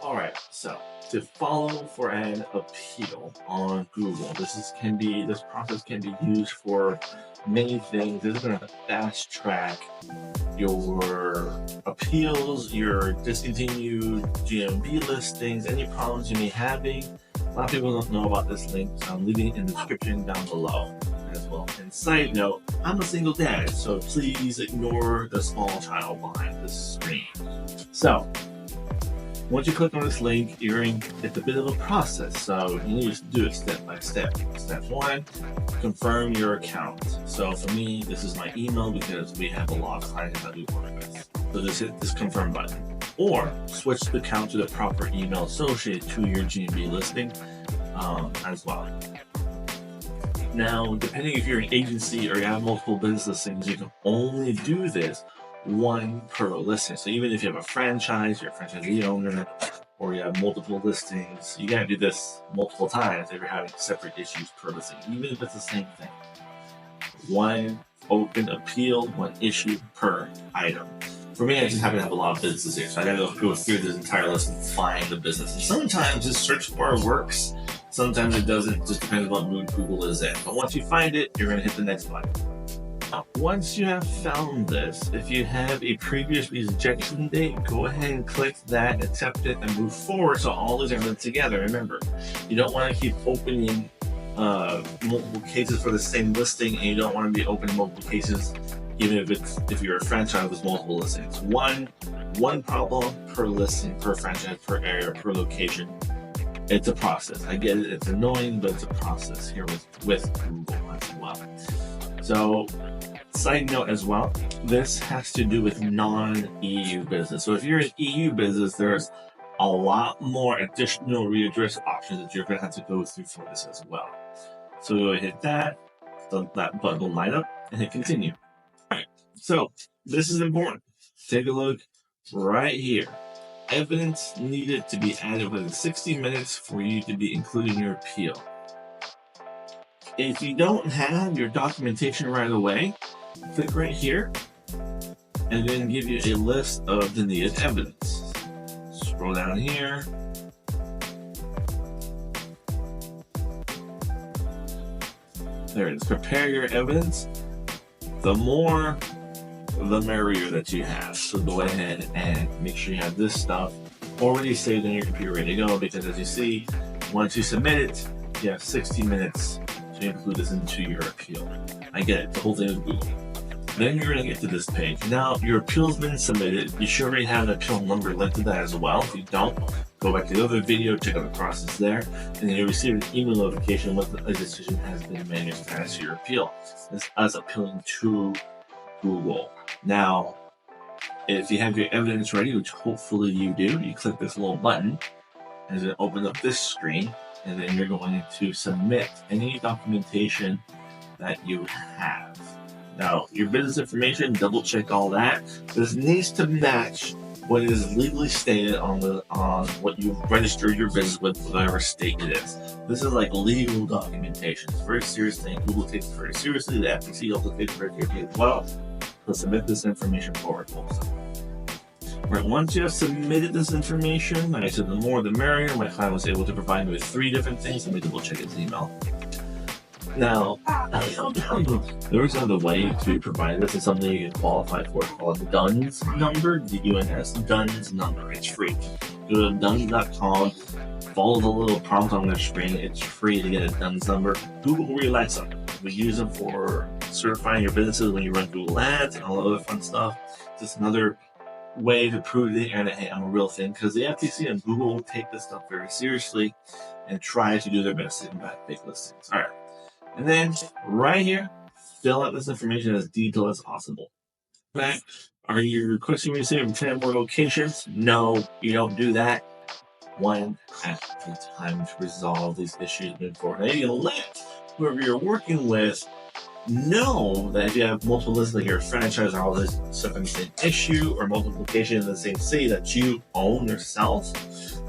Alright, so to follow for an appeal on Google, this process can be used for many things. This is going to fast track your appeals, your discontinued GMB listings, any problems you may be having. A lot of people don't know about this link, so I'm leaving it in the description down below as well. And side note, I'm a single dad, so please ignore the small child behind this screen. So once you click on this link, it's a bit of a process, so you need to do it step by step. Step 1, confirm your account. So for me, this is my email because we have a lot of clients that we work with. So just hit this confirm button. Or switch the account to the proper email associated to your GMB listing as well. Now, depending if you're an agency or you have multiple business listings, you can only do this one per listing. So even if you have a franchise, you're a franchisee owner, or you have multiple listings, you gotta do this multiple times if you're having separate issues per listing, even if it's the same thing. One open appeal, one issue per item. For me, I just happen to have a lot of businesses here, so I gotta go through this entire list and find the business. And sometimes this search bar works, sometimes it doesn't, just depends on what mood Google is in. But once you find it, you're gonna hit the next button. Once you have found this, if you have a previous rejection date, go ahead and click that, accept it, and move forward so all these are linked together. Remember, you don't want to keep opening multiple cases for the same listing, and you don't want to be opening multiple cases even if you're a franchise with multiple listings. One problem per listing, per franchise, per area, per location. It's a process. I get it, it's annoying, but it's a process here with Google as well. So, side note as well, this has to do with non-EU business. So if you're an EU business, there's a lot more additional readdress options that you're going to have to go through for this as well. So go hit that, so that button will light up, and hit continue. All right, so this is important. Take a look right here. Evidence needed to be added within 60 minutes for you to be included in your appeal. If you don't have your documentation right away, click right here and then give you a list of the needed evidence. Scroll down here. There it is. Prepare your evidence. The more, the merrier that you have. So go ahead and make sure you have this stuff already saved in your computer ready to go, because as you see, once you submit it, you have 60 minutes to include this into your appeal. I get it, the whole thing is Google. Then you're going to get to this page. Now, your appeal's been submitted. You should already have an appeal number linked to that as well. If you don't, go back to the other video, check out the process there, and then you'll receive an email notification when a decision has been made as to your appeal. This is appealing to Google. Now, if you have your evidence ready, which hopefully you do, you click this little button, and it opens up this screen, and then you're going to submit any documentation that you have. Now, your business information, double check all that. This needs to match what is legally stated on what you've registered your business with, whatever state it is. This is like legal documentation. It's a very serious thing. Google takes it very seriously. The FTC also takes it very seriously as well. So submit this information forward also. Right, once you have submitted this information, like I said, the more the merrier. My client was able to provide me with 3 different things. Let me double check his email. Now, there is another way to provide this. It's something you can qualify for. It's called DUNS number, D-U-N-S, DUNS number. It's free. Go to DUNS.com, follow the little prompt on their screen. It's free to get a DUNS number. Google really likes them. We use them for certifying your businesses when you run Google Ads and all the other fun stuff. It's just another way to prove to the internet, hey, I'm a real thing, because the FTC and Google will take this stuff very seriously and try to do their best to combat fake listings. All right. And then right here, fill out this information as detailed as possible. Okay. Are you requesting me to save 10 more locations? No, you don't do that. One at a time to resolve these issues moving forward. And you let whoever you're working with know that if you have multiple lists, like your franchise or all this stuff in the same issue or multiple locations in the same city that you own yourself,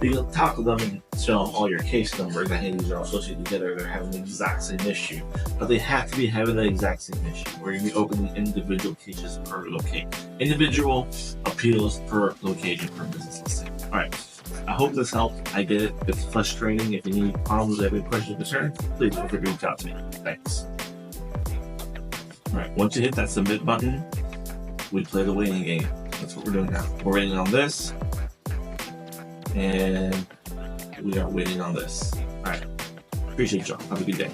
you can talk to them and show them all your case numbers and hey, these are all associated together, they're having the exact same issue. But they have to be having the exact same issue. We're going to be opening individual cases per location. Individual appeals per location per business listing. Alright. I hope this helped. I get it. It's frustrating. If you need problems, if you have any questions or concerns, please feel free to reach out to me. Thanks. Alright, once you hit that submit button, we play the waiting game. That's what we're doing now. We're waiting on this, and we are waiting on this. Alright, appreciate y'all. Have a good day.